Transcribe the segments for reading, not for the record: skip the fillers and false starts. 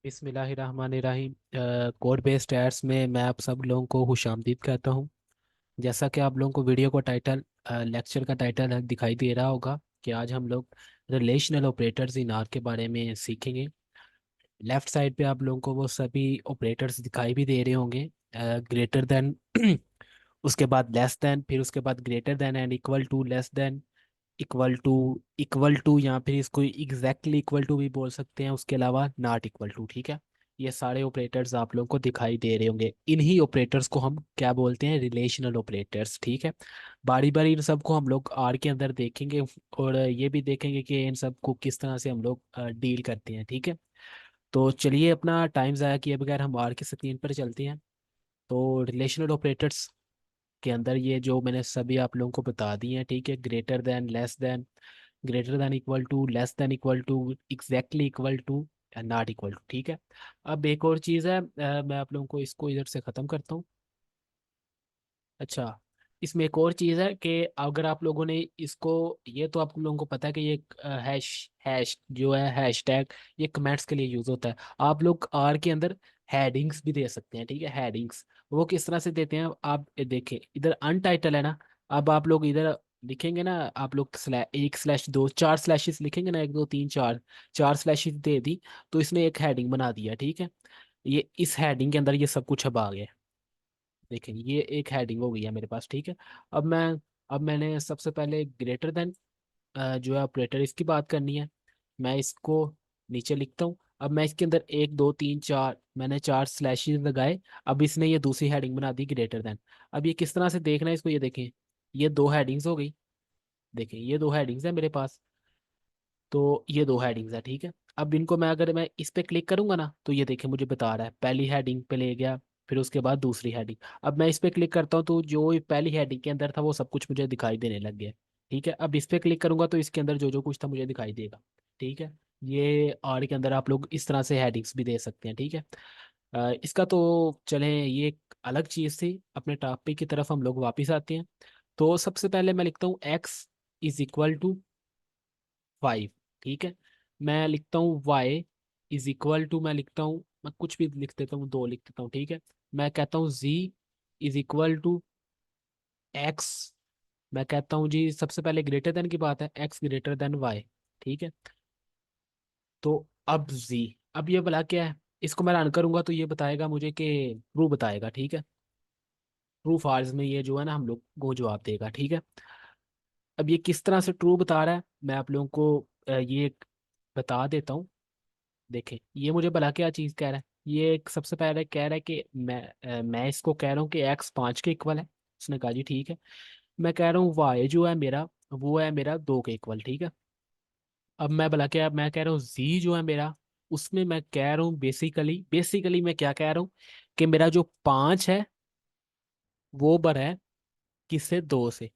बिस्मिल्लाहिर्रहमानिर्रहीम। Code based ads में मैं आप सब लोगों को खुशामदीद कहता हूँ। जैसा कि आप लोगों को वीडियो को टाइटल लेक्चर का टाइटल दिखाई दे रहा होगा कि आज हम लोग रिलेशनल ऑपरेटर्स इन आर के बारे में सीखेंगे। लेफ्ट साइड पे आप लोगों को वो सभी ऑपरेटर्स दिखाई भी दे रहे होंगे। ग्रेटर देन उसके बाद लेस देन, फिर उसके बाद greater than and equal to, less than, equal to या फिर इसको एग्जैक्टली इक्वल टू भी बोल सकते हैं। उसके अलावा नॉट इक्वल टू। ठीक है, ये सारे ऑपरेटर्स आप लोगों को दिखाई दे रहे होंगे। इन्हीं ऑपरेटर्स को हम क्या बोलते हैं? Relational operators. ठीक है, बारी बारी इन सबको हम लोग आर के अंदर देखेंगे और ये भी देखेंगे कि इन सबको किस तरह से हम लोग डील करते हैं। ठीक है, तो चलिए अपना टाइम ज़ाया किए बगैर हम आर की स्क्रीन पर चलते हैं। तो रिलेशनल ऑपरेटर्स के अंदर ये जो मैंने सभी आप लोगों को बता दी हैं, ठीक है, greater than, less than, greater than equal to, less than equal to, exactly equal to, not equal to. ठीक है, अब एक और चीज़ है, मैं आप लोगों को इसको इधर से ख़त्म करता हूँ। अच्छा, इसमें एक और चीज़ है कि अगर आप लोगों ने इसको, ये तो आप लोगों को पता है कि ये हैश हैश जो है हैश टैग, ये कमेंट्स के लिए यूज़ होता है। आप लोग आर के अंदर हेडिंग्स भी दे सकते हैं। ठीक है, हेडिंग्स वो किस तरह से देते हैं आप ये देखें, इधर अनटाइटल है ना। अब आप लोग इधर लिखेंगे ना, आप लोग एक स्लैश दो, चार स्लैशेस लिखेंगे ना, एक दो तीन चार, चार स्लैशेस दे दी तो इसने एक हेडिंग बना दिया। ठीक है, ये इस हेडिंग के अंदर ये सब कुछ अब आ गया। देखें, ये एक हेडिंग हो गई है मेरे पास। ठीक है, अब मैं अब मैंने सबसे पहले ग्रेटर देन जो है ऑपरेटर, इसकी बात करनी है। मैं इसको नीचे लिखता हूँ। अब मैं इसके अंदर एक दो तीन चार, मैंने चार स्लैशेस लगाए। अब इसने ये दूसरी हेडिंग बना दी ग्रेटर देन। अब ये किस तरह से देखना है इसको, ये देखें, ये दो हेडिंग्स हो गई। देखें, ये दो हेडिंग्स है मेरे पास, तो ये दो हेडिंग्स है। ठीक है, अब इनको मैं अगर मैं इस पे क्लिक करूंगा ना, तो ये देखें मुझे बता रहा है पहली हेडिंग पे ले गया, फिर उसके बाद दूसरी हेडिंग। अब मैं इस पे क्लिक करता हूँ तो जो ये पहली हेडिंग के अंदर था वो सब कुछ मुझे दिखाई देने लग गया। ठीक है, अब इस पे क्लिक करूंगा तो इसके अंदर जो जो कुछ था मुझे दिखाई देगा। ठीक है, ये आर के अंदर आप लोग इस तरह से हेडिंग्स भी दे सकते हैं। ठीक है, इसका तो चलें, ये एक अलग चीज़ थी। अपने टॉपिक की तरफ हम लोग वापस आते हैं। तो सबसे पहले मैं लिखता हूँ एक्स इज इक्वल टू 5। ठीक है, मैं लिखता हूँ y इज इक्वल टू, मैं लिखता हूँ, मैं कुछ भी लिख देता हूँ, दो लिख देता हूँ। ठीक है, मैं कहता हूँ z is equal to x। मैं कहता हूँ जी, सबसे पहले ग्रेटर देन की बात है, x ग्रेटर देन y। ठीक है, तो अब z, अब ये भला क्या है? इसको मैं रन करूंगा तो ये बताएगा मुझे कि ट्रू बताएगा। ठीक है, ट्रू फॉल्स में ये जो है ना हम लोग को जवाब देगा। ठीक है, अब ये किस तरह से ट्रू बता रहा है मैं आप लोगों को ये बता देता हूँ। देखें, ये मुझे भला क्या चीज़ कह रहा है। ये एक सबसे पहले कह रहा है कि मैं इसको कह रहा हूँ कि एक्स 5 के इक्वल है। उसने कहा जी ठीक है। मैं कह रहा हूँ वाई जो है मेरा, वो है मेरा 2 के इक्वल। ठीक है, अब मैं भला क्या, मैं कह रहा हूँ जी जो है मेरा, उसमें मैं कह रहा हूँ बेसिकली मैं क्या कह रहा हूँ कि मेरा जो 5 है वो बर है किससे? 2 से।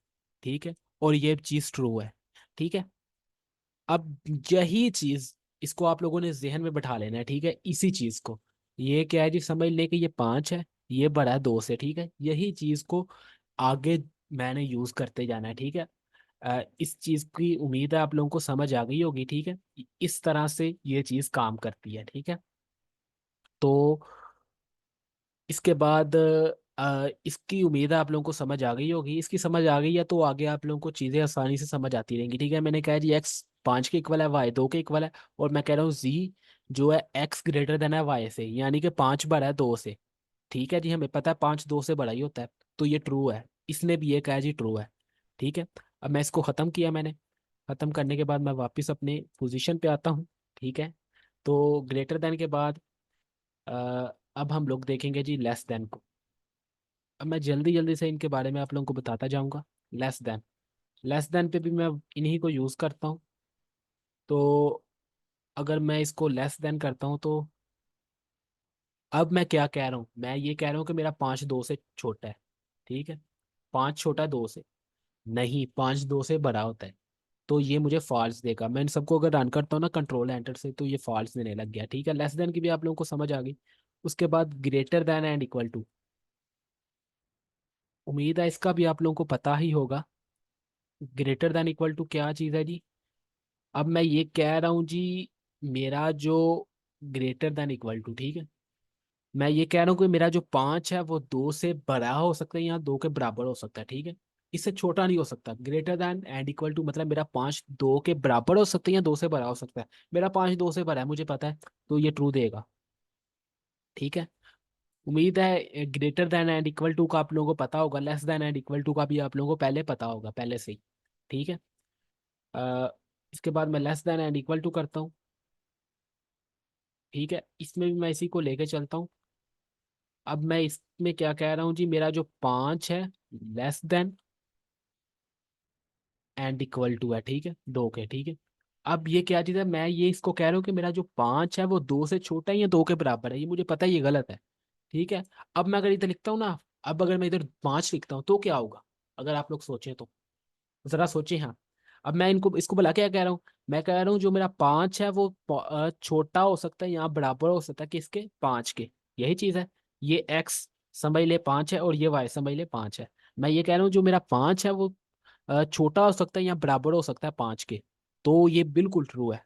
ठीक है, और ये चीज़ ट्रू है। ठीक है, अब यही चीज इसको आप लोगों ने जहन में बैठा लेना है। ठीक है, इसी चीज को, ये क्या है जी, समझ ले कि ये 5 है, ये बड़ा है 2 से। ठीक है, यही चीज को आगे मैंने यूज करते जाना है। ठीक है, इस चीज की उम्मीद है आप लोगों को समझ आ गई होगी। ठीक है, इस तरह से ये चीज काम करती है। ठीक है, तो इसके बाद इसकी उम्मीद है आप लोगों को समझ आ गई होगी। इसकी समझ आ गई है तो आगे आप लोगों को चीज़ें आसानी से समझ आती रहेंगी। ठीक है, मैंने कहा जी एक्स 5 के इक्वल है, वाई 2 के इक्वल है, और मैं कह रहा हूँ जी जो है एक्स ग्रेटर देन है वाई से, यानी कि 5 बड़ा है 2 से। ठीक है जी, हमें पता है 5 2 से बड़ा ही होता है, तो ये ट्रू है। इसने भी ये कहा जी ट्रू है। ठीक है, अब मैं इसको ख़त्म किया, मैंने ख़त्म करने के बाद मैं वापस अपने पोजीशन पे आता हूँ। ठीक है, तो ग्रेटर देन के बाद अब हम लोग देखेंगे जी लेस देन को। अब मैं जल्दी जल्दी से इनके बारे में आप लोगों को बताता जाऊंगा। लेस देन पे भी मैं इन्हीं को यूज़ करता हूँ। तो अगर मैं इसको लेस देन करता हूँ तो अब मैं क्या कह रहा हूँ, मैं ये कह रहा हूँ कि मेरा 5 2 से छोटा है। ठीक है, 5 छोटा है 2 से, नहीं 5 2 से बड़ा होता है, तो ये मुझे फॉल्स देगा। मैं इन सबको अगर रन करता हूँ ना कंट्रोल एंटर से, तो ये फॉल्स देने लग गया। ठीक है, लेस देन की भी आप लोगों को समझ आ गई। उसके बाद greater than and equal to, उम्मीद है इसका भी आप लोगों को पता ही होगा। ग्रेटर देन इक्वल टू क्या चीज़ है जी? अब मैं ये कह रहा हूँ जी, मेरा जो ग्रेटर देन इक्वल टू, ठीक है। मैं ये कह रहा हूँ कि मेरा जो 5 है वो 2 से बड़ा हो सकता है या 2 के बराबर हो सकता है, ठीक है। इससे छोटा नहीं हो सकता। Greater than and equal to मतलब मेरा 5 2 के बराबर हो सकता है या 2 से बड़ा हो सकता है। मेरा 5 2 से बड़ा है, मुझे पता है, तो ये ट्रू देगा, ठीक है। उम्मीद है greater than and equal to का आप लोगों को पता होगा, less than and equal to का भी आप लोगों को पहले पता होगा, पहले से ही, ठीक है। अ, इसके बाद मैं less than and equal to करता हूँ, ठीक है। इसमें भी मैं इसी को लेके चलता हूँ। अब मैं इसमें क्या कह रहा हूँ जी, मेरा जो 5 है less than and equal to है, ठीक है, 2 के, ठीक है। अब ये क्या चीज़ है, मैं ये इसको कह रहा हूँ कि मेरा जो 5 है वो 2 से छोटा है या 2 के बराबर है, ये मुझे पता है ये गलत है, ठीक है। अब मैं अगर इधर लिखता हूँ ना, अब अगर मैं इधर 5 लिखता हूँ तो क्या होगा, अगर आप लोग सोचें तो जरा सोचें। हाँ, अब मैं इनको इसको बुला के क्या कह रहा हूँ, मैं कह रहा हूँ जो मेरा 5 है वो छोटा हो सकता है या बराबर हो सकता है किसके, 5 के। यही चीज़ है। ये x समझ ले 5 है और ये y समझ ले 5 है। मैं ये कह रहा हूँ जो मेरा 5 है वो छोटा हो सकता है या बराबर हो सकता है 5 के। तो ये बिल्कुल ट्रू है।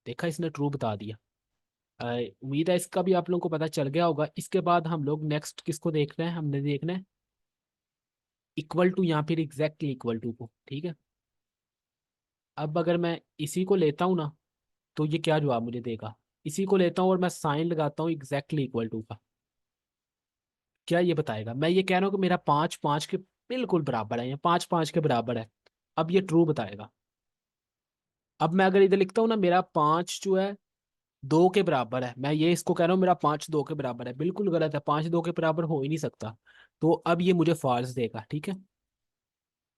देखा, इसने ट्रू बता दिया। उम्मीद है इसका भी आप लोगों को पता चल गया होगा। इसके बाद हम लोग नेक्स्ट किसको देख रहे हैं, हमने देखना है इक्वल टू या फिर एग्जैक्टली इक्वल टू को, ठीक है। अब अगर मैं इसी को लेता हूँ ना, तो ये क्या जवाब मुझे देगा। इसी को लेता हूँ और मैं साइन लगाता हूँ एग्जैक्टली इक्वल टू का, क्या ये बताएगा। मैं ये कह रहा हूँ कि मेरा 5 5 के बिल्कुल बराबर है या 5 5 के बराबर है। अब ये ट्रू बताएगा। अब मैं अगर इधर लिखता हूँ ना, मेरा 5 जो है 2 के बराबर है, मैं ये इसको कह रहा हूँ मेरा 5 2 के बराबर है, बिल्कुल गलत है, 5 2 के बराबर हो ही नहीं सकता। तो अब ये मुझे फॉल्स देगा, ठीक है।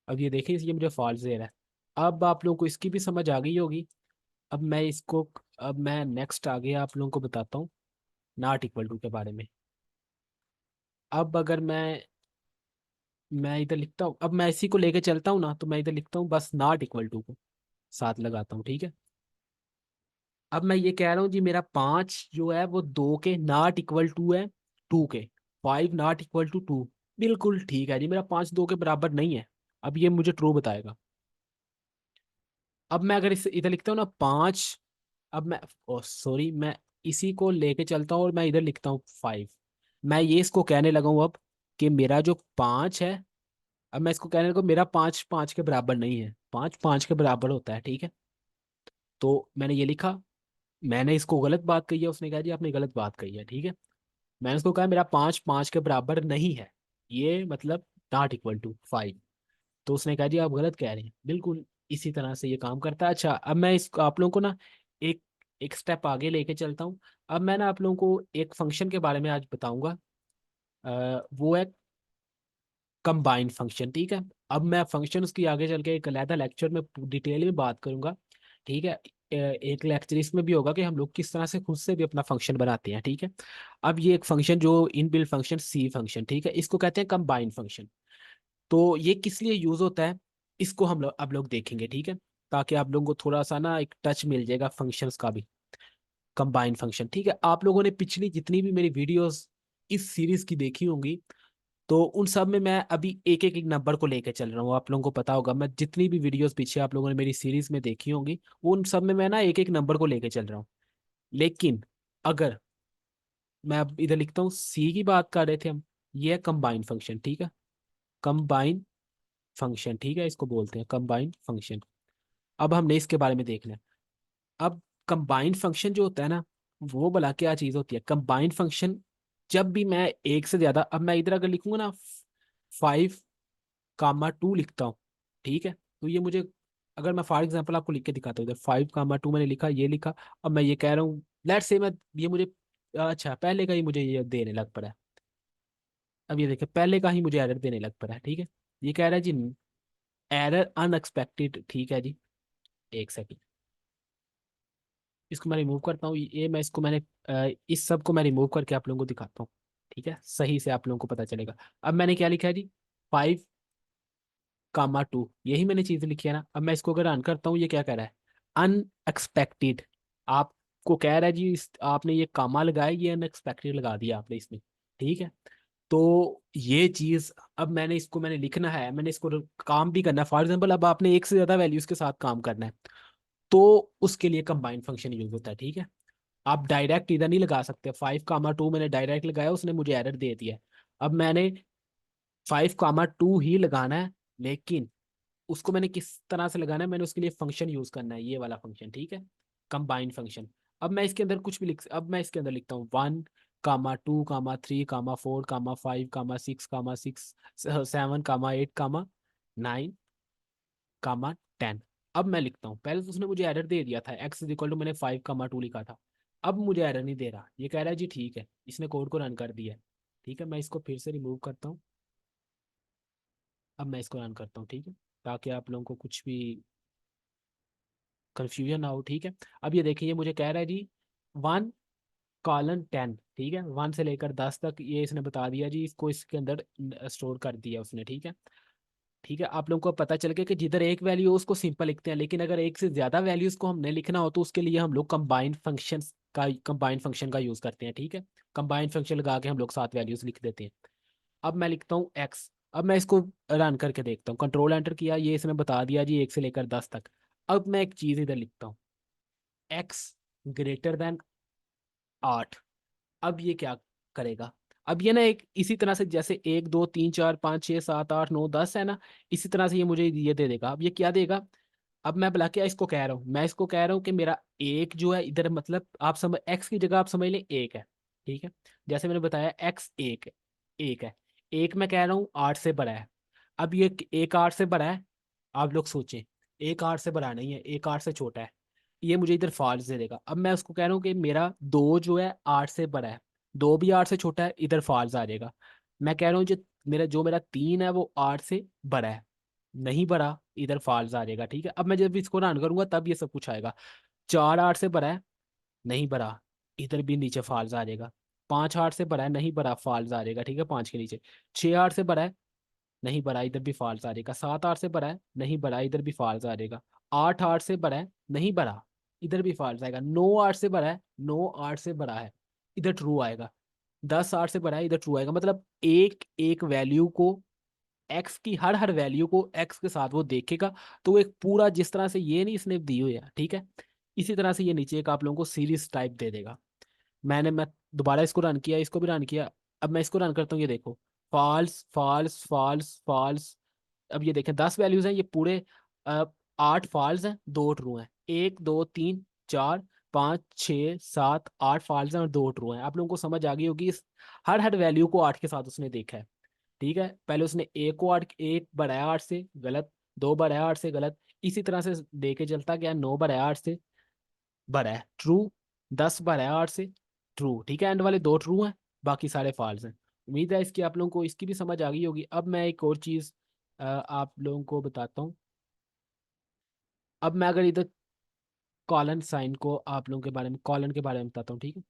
अब ये देखिए, ये मुझे फॉल्स दे रहा है। अब आप लोगों को इसकी भी समझ आ गई होगी। अब मैं इसको, अब मैं नेक्स्ट आगे आप लोगों को बताता हूँ नॉट इक्वल टू के बारे में। अब अगर मैं इधर लिखता हूँ, अब मैं इसी को लेके चलता हूँ ना, तो मैं इधर लिखता हूँ बस नॉट इक्वल टू को साथ लगाता हूँ, ठीक है। अब मैं ये कह रहा हूँ जी मेरा 5 जो है वो 2 के नॉट इक्वल टू है 2 के। 5 नॉट इक्वल टू 2, बिल्कुल ठीक है जी, मेरा 5 2 के बराबर नहीं है। अब ये मुझे ट्रू बताएगा। अब मैं अगर इस इधर लिखता हूँ ना 5, अब मैं, ओ सॉरी, मैं इसी को लेके चलता हूँ और मैं इधर लिखता हूँ 5। मैं ये इसको कहने लगा हूँ अब कि मेरा जो 5 है, अब मैं इसको कहने लगा मेरा 5 5 के बराबर नहीं है, 5 5 के बराबर होता है, ठीक है। तो मैंने ये लिखा, मैंने इसको गलत बात कही है, उसने कहा जी आपने गलत बात कही है, ठीक है। मैंने उसको कहा मेरा 5 5 के बराबर नहीं है, ये मतलब नॉट इक्वल टू 5। तो उसने कहा जी आप गलत कह रहे हैं, बिल्कुल इसी तरह से ये काम करता है। अच्छा, अब मैं इसको आप लोगों को ना एक एक स्टेप आगे लेके चलता हूँ। अब मैं ना आप लोगों को एक फंक्शन के बारे में आज बताऊंगा। वो है कंबाइंड फंक्शन, ठीक है। अब मैं फंक्शन की आगे चल के एक अलहदा लेक्चर में डिटेल में बात करूंगा, ठीक है। एक लेक्चर इसमें भी होगा कि हम लोग किस तरह से खुद से भी अपना फंक्शन बनाते हैं, ठीक है। अब ये एक फंक्शन जो इनबिल्ट फंक्शन सी फंक्शन, ठीक है, इसको कहते हैं कंबाइंड फंक्शन। तो ये किस लिए यूज होता है, इसको हम लोग अब लोग देखेंगे, ठीक है। ताकि आप लोगों को थोड़ा सा ना एक टच मिल जाएगा फंक्शंस का भी। कंबाइंड फंक्शन, ठीक है। आप लोगों ने पिछली जितनी भी मेरी वीडियोस इस सीरीज की देखी होंगी, तो उन सब में मैं अभी एक एक एक नंबर को लेकर चल रहा हूँ। आप लोगों को पता होगा, मैं जितनी भी वीडियोस पीछे आप लोगों ने मेरी सीरीज में देखी होंगी, वो उन सब में मैं ना एक एक नंबर को लेकर चल रहा हूँ। लेकिन अगर मैं अब इधर लिखता हूँ, सी की बात कर रहे थे हम, ये है कंबाइंड फंक्शन, ठीक है। कंबाइन फंक्शन, ठीक है, इसको बोलते हैं कंबाइंड फंक्शन। अब हमने इसके बारे में देखना है। अब कंबाइंड फंक्शन जो होता है ना, वो भला क्या चीज होती है कंबाइंड फंक्शन। जब भी मैं एक से ज्यादा, अब मैं इधर अगर लिखूंगा ना 5 कामा 2 लिखता हूँ, ठीक है, तो ये मुझे, अगर मैं फॉर एग्जांपल आपको लिख के दिखाता हूँ, इधर 5 कामा 2 मैंने लिखा, ये लिखा। अब मैं ये कह रहा हूँ लेट्स से मैं, ये मुझे, अच्छा पहले का ही मुझे ये देने लग पड़ा है। अब ये देखिए पहले का ही मुझे एरर देने लग पड़ा है, ठीक है। ये कह रहा है जी एरर अनएक्सपेक्टेड, ठीक है जी। एक सेकंड, इसको मैं रिमूव करता हूँ, ये मैं इसको मैंने इस सब को मैं रिमूव करके आप लोगों को दिखाता हूँ, ठीक है, सही से आप लोगों को पता चलेगा। अब मैंने क्या लिखा है जी, 5 कामा 2, यही मैंने चीज लिखी है ना। अब मैं इसको अगर रन करता हूँ, ये क्या कह रहा है, अनएक्सपेक्टेड। आपको कह रहा है जी आपने ये कामा लगाया, ये अनएक्सपेक्टेड लगा दिया आपने इसमें, ठीक है। तो ये चीज, अब मैंने लिखना है, मैंने इसको काम भी करना है। फॉर एग्जाम्पल अब आपने एक से ज्यादा वैल्यूज के साथ काम करना है, तो उसके लिए कंबाइंड फंक्शन यूज होता है, ठीक है। आप डायरेक्ट इधर नहीं लगा सकते, 5, 2 मैंने डायरेक्ट लगाया, उसने मुझे एरर दे दिया। अब मैंने 5, 2 ही लगाना है, लेकिन उसको मैंने किस तरह से लगाना है, मैंने उसके लिए फंक्शन यूज करना है, ये वाला फंक्शन, ठीक है, कंबाइंड फंक्शन। अब मैं इसके अंदर कुछ भी अब मैं इसके अंदर लिखता हूँ 1, 2, 3, 4, 5, 6, 7, 8, 10। अब मैं लिखता हूँ, पहले तो उसने मुझे एरर दे दिया था, x इज इक्वल टू, मैंने 5, 2 लिखा था। अब मुझे एरर नहीं दे रहा, ये कह रहा है जी ठीक है, इसने कोड को रन कर दिया है। ठीक है, मैं इसको फिर से रिमूव करता हूँ। अब मैं इसको रन करता हूँ, ठीक है, ताकि आप लोगों को कुछ भी कंफ्यूजन ना हो, ठीक है। अब ये देखिए, ये मुझे कह रहा है जी 1:10, ठीक है, 1 से लेकर 10 तक ये इसने बता दिया जी, इसको इसके अंदर स्टोर कर दिया उसने, ठीक है। ठीक है, आप लोगों को पता चल गया कि जिधर एक वैल्यू हो उसको सिंपल लिखते हैं, लेकिन अगर एक से ज्यादा वैल्यूज को हमने लिखना हो तो उसके लिए हम लोग कंबाइंड फंक्शन का यूज करते हैं, ठीक है। कंबाइंड फंक्शन लगा के हम लोग 7 वैल्यूज लिख देते हैं। अब मैं लिखता हूँ एक्स। अब मैं इसको रन करके देखता हूँ, कंट्रोल एंटर किया, ये इसने बता दिया जी 1 से लेकर 10 तक। अब मैं एक चीज इधर लिखता हूँ, x greater than 8। अब ये क्या करेगा, अब ये ना एक इसी तरह से जैसे 1, 2, 3, 4, 5, 6, 7, 8, 9, 10 है ना, इसी तरह से ये मुझे ये दे देगा। अब ये क्या देगा, अब मैं भला क्या इसको कह रहा हूँ, मैं इसको कह रहा हूँ कि मेरा एक जो है इधर, मतलब आप समझ, एक्स की जगह आप समझ लें एक है, ठीक है। जैसे मैंने बताया एक्स एक है, एक मैं कह रहा हूँ 8 से बड़ा है। अब ये एक 8 से बड़ा है, आप लोग सोचें, एक 8 से बड़ा नहीं है, एक 8 से छोटा है, ये मुझे इधर फॉल्स दे देगा। अब मैं उसको कह रहा हूँ कि मेरा 2 जो है 8 से बड़ा है, 2 भी 8 से छोटा है, इधर फॉल्स आ जाएगा। मैं कह रहा हूँ जो मेरा 3 है वो 8 से बड़ा है, नहीं बड़ा, इधर फॉल्स आ जाएगा, ठीक है। अब मैं जब इसको रन करूंगा तब ये सब कुछ आएगा। 4 8 से बड़ा है, नहीं बड़ा, इधर भी नीचे फॉल्स आ जाएगा। 5 8 से बड़ा है, नहीं बड़ा, फॉल्स आ जाएगा, ठीक है, 5 के नीचे। 6 8 से बड़ा है, नहीं बड़ा, इधर भी फॉल्स आ जाएगा। 7 8 से बड़ा है, नहीं बड़ा, इधर भी फॉल्स आ जाएगा। 8 8 से बड़ा है, नहीं बड़ा, इधर भी फॉल्स आएगा। 9 8 से बड़ा है, 9 8 से बड़ा है, इधर ट्रू आएगा। 10 8 से बड़ा है, इधर ट्रू आएगा। मतलब एक एक वैल्यू को, एक्स की हर हर वैल्यू को एक्स के साथ वो देखेगा। तो एक पूरा जिस तरह से ये नहीं इसने दी हुई है, ठीक है, इसी तरह से ये नीचे एक आप लोगों को सीरीज टाइप दे देगा। मैं दोबारा इसको रन किया, इसको भी रन किया। अब मैं इसको रन करता हूँ, ये देखो, फॉल्स फॉल्स फॉल्स फॉल्स। अब ये देखें 10 वैल्यूज हैं, ये पूरे 8 फॉल्स हैं, 2 ट्रू हैं। 1 2 3 4 5 6 7 8 फॉल्स हैं और 2 ट्रू हैं। आप लोगों को समझ आ गई होगी, इस हर हर वैल्यू को 8 के साथ उसने देखा है, ठीक है। पहले उसने एक को 8, एक बढ़ाया 8 से, गलत। 2 बढ़ाया 8 से, गलत। इसी तरह से दे के चलता गया। 9 बढ़ाया 8 से, बढ़ा है, ट्रू। 10 बढ़ाया 8 से, ट्रू, ठीक है। एंड वाले 2 ट्रू हैं, बाकी सारे फॉल्स हैं। उम्मीद है इसकी आप लोगों को इसकी भी समझ आ गई होगी। अब मैं एक और चीज़ आप लोगों को बताता हूँ। अब मैं अगर इधर कॉलन साइन को आप लोगों के बारे में, कॉलन के बारे में बताता हूँ, ठीक है।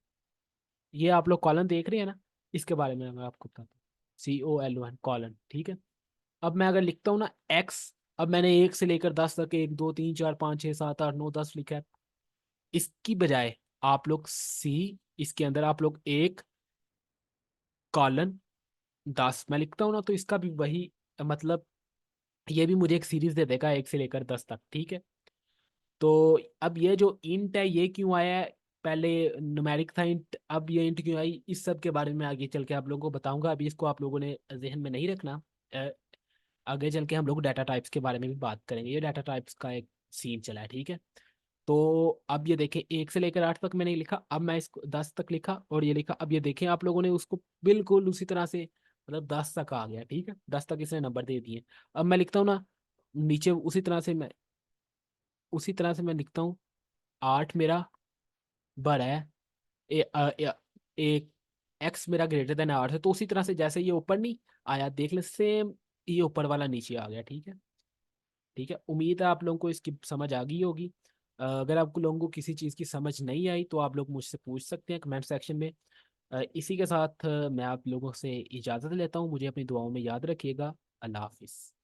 ये आप लोग कॉलन देख रहे हैं ना, इसके बारे में मैं आपको बताता हूँ। COLN कॉलन, ठीक है। अब मैं अगर लिखता हूँ ना एक्स, अब मैंने 1 से लेकर 10 तक 1 2 3 4 5 6 7 8 9 10 लिखा है। इसकी बजाय आप लोग इसके अंदर आप लोग एक कॉलन 10 मैं लिखता हूँ ना, तो इसका भी वही मतलब, ये भी मुझे एक सीरीज दे देगा 1 से लेकर 10 तक, ठीक है। तो अब ये जो इंट है ये क्यों आया है, पहले न्यूमेरिक था इंट, अब ये इंट क्यों आई, इस सब के बारे में आगे चल के आप लोगों को बताऊंगा। अभी इसको आप लोगों ने जहन में नहीं रखना। अ, आगे चल के हम लोग डाटा टाइप्स के बारे में भी बात करेंगे, ये डाटा टाइप्स का एक सीन चला है, ठीक है। तो अब ये देखें 1 से लेकर 8 तक मैंने लिखा, अब मैं इसको 10 तक लिखा और ये लिखा। अब ये देखें आप लोगों ने उसको बिल्कुल उसी तरह से, मतलब 10 तक आ गया, ठीक है, 10 तक इसने नंबर दे दिए। अब मैं लिखता हूँ ना नीचे, उसी तरह से मैं लिखता हूँ, 8 मेरा बड़ा है, एक एक्स मेरा ग्रेटर देन 8 है, तो उसी तरह से जैसे ये ऊपर नहीं आया, देख ले सेम, ये ऊपर वाला नीचे आ गया, ठीक है। ठीक है, उम्मीद है आप लोगों को इसकी समझ आ गई होगी। अगर आपको लोगों को किसी चीज़ की समझ नहीं आई तो आप लोग मुझसे पूछ सकते हैं कमेंट सेक्शन में। इसी के साथ मैं आप लोगों से इजाज़त लेता हूँ, मुझे अपनी दुआओं में याद रखिएगा। अल्लाह हाफिज़।